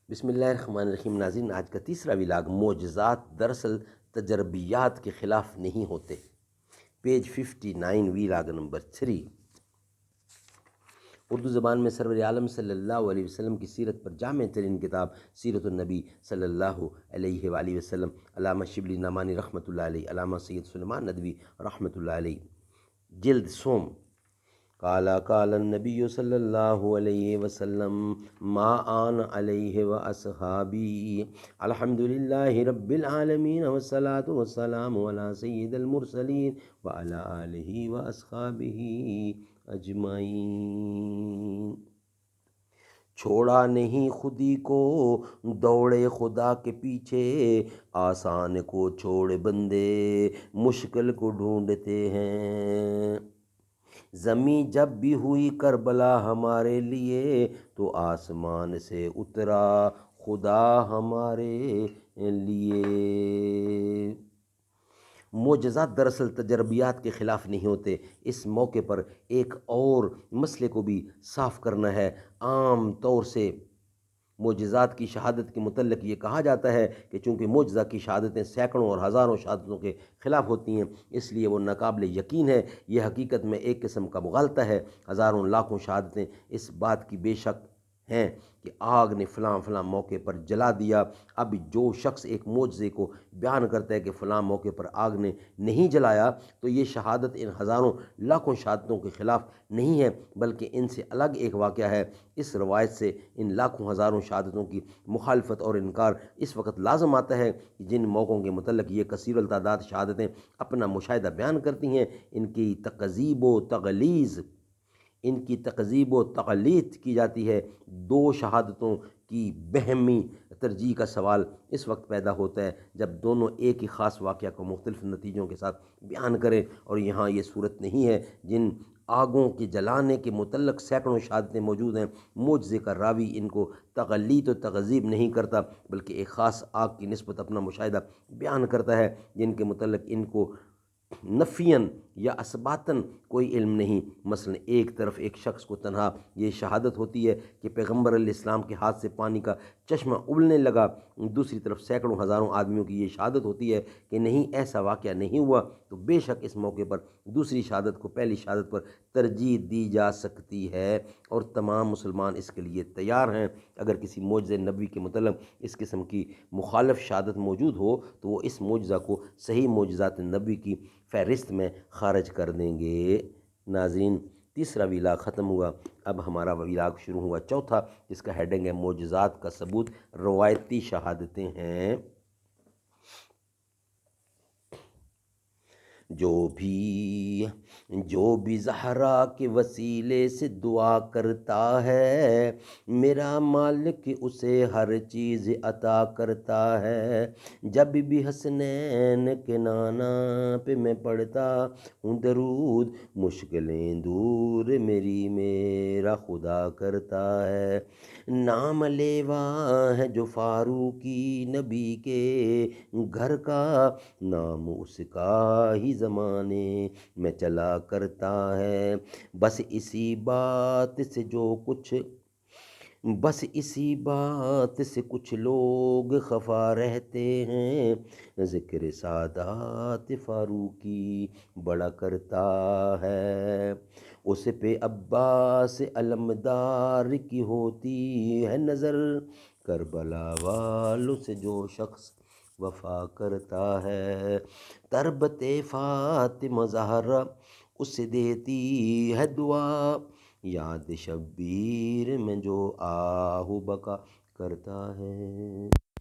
بسم اللہ الرحمن الرحیم۔ ناظرین، آج کا تیسرا ولاگ، معجزات دراصل تجربیات کے خلاف نہیں ہوتے، پیج 59، ولاگ نمبر 3۔ اردو زبان میں سرور عالم صلی اللہ علیہ وسلم کی سیرت پر جامع ترین کتاب سیرت النبی صلی اللہ علیہ وآلہ وسلم، علامہ شبلی نعمانی رحمۃ اللہ علیہ، علامہ سید سلیمان ندوی رحمۃ اللہ علیہ، جلد سوم۔ قال النبی صلی اللہ علیہ وسلم ما آن علیہ واصحابی الحمدللہ رب العالمین والصلاة والسلام علی سید المرسلین وعلی آلہ واصحابہ اجمعین۔ چھوڑا نہیں خودی کو دوڑے خدا کے پیچھے، آسان کو چھوڑ بندے مشکل کو ڈھونڈتے ہیں۔ زمیں جب بھی ہوئی کربلا ہمارے لیے، تو آسمان سے اترا خدا ہمارے لیے۔ معجزات دراصل تجربیات کے خلاف نہیں ہوتے۔ اس موقع پر ایک اور مسئلے کو بھی صاف کرنا ہے۔ عام طور سے معجزات کی شہادت کے متعلق یہ کہا جاتا ہے کہ چونکہ معجزہ کی شہادتیں سینکڑوں اور ہزاروں شہادتوں کے خلاف ہوتی ہیں، اس لیے وہ ناقابل یقین ہے۔ یہ حقیقت میں ایک قسم کا مغالطہ ہے۔ ہزاروں لاکھوں شہادتیں اس بات کی بے شک ہیں کہ آگ نے فلاں فلاں موقع پر جلا دیا۔ اب جو شخص ایک معجزے کو بیان کرتا ہے کہ فلاں موقع پر آگ نے نہیں جلایا، تو یہ شہادت ان ہزاروں لاکھوں شہادتوں کے خلاف نہیں ہے، بلکہ ان سے الگ ایک واقعہ ہے۔ اس روایت سے ان لاکھوں ہزاروں شہادتوں کی مخالفت اور انکار اس وقت لازم آتا ہے کہ جن موقعوں کے متعلق یہ کثیر التعداد شہادتیں اپنا مشاہدہ بیان کرتی ہیں، ان کی تکذیب و تغلیظ کی جاتی ہے۔ دو شہادتوں کی بہمی ترجیح کا سوال اس وقت پیدا ہوتا ہے جب دونوں ایک ہی خاص واقعہ کو مختلف نتیجوں کے ساتھ بیان کریں، اور یہاں یہ صورت نہیں ہے۔ جن آگوں کے جلانے کے متعلق سینکڑوں شہادتیں موجود ہیں، معجزے کا راوی ان کو تغلیظ و تکذیب نہیں کرتا، بلکہ ایک خاص آگ کی نسبت اپنا مشاہدہ بیان کرتا ہے جن کے متعلق ان کو نفیاً یا اثباتاً کوئی علم نہیں۔ مثلا ایک طرف ایک شخص کو تنہا یہ شہادت ہوتی ہے کہ پیغمبر علیہ السلام کے ہاتھ سے پانی کا چشمہ ابلنے لگا، دوسری طرف سینکڑوں ہزاروں آدمیوں کی یہ شہادت ہوتی ہے کہ نہیں، ایسا واقعہ نہیں ہوا، تو بے شک اس موقع پر دوسری شہادت کو پہلی شہادت پر ترجیح دی جا سکتی ہے، اور تمام مسلمان اس کے لیے تیار ہیں۔ اگر کسی معجزہ نبوی کے متعلق اس قسم کی مخالف شہادت موجود ہو، تو وہ اس معجزہ کو صحیح معجزات نبوی کی فہرست میں خارج کر دیں گے۔ ناظرین، تیسرا ولاگ ختم ہوا، اب ہمارا ولاگ شروع ہوا چوتھا، جس کا ہیڈنگ ہے معجزات کا ثبوت، روایتی شہادتیں ہیں۔ جو بھی زہرا کے وسیلے سے دعا کرتا ہے، میرا مالک اسے ہر چیز عطا کرتا ہے۔ جب بھی حسنین کے نانا پہ میں پڑھتا ہوں درود، مشکلیں دور میرا خدا کرتا ہے۔ نام لیوا ہے جو فاروقی نبی کے گھر کا، نام اس کا ہی زمانے میں چلا کرتا ہے۔ بس اسی بات سے کچھ لوگ خفا رہتے ہیں، ذکر سادات فاروقی بڑا کرتا ہے۔ اس پہ عباس علمدار کی ہوتی ہے نظر، کربلا والوں سے جو شخص وفا کرتا ہے۔ تربت فاطمہ زہرا اس سے دیتی ہے دعا، یاد شبیر میں جو آہ و بکا کرتا ہے۔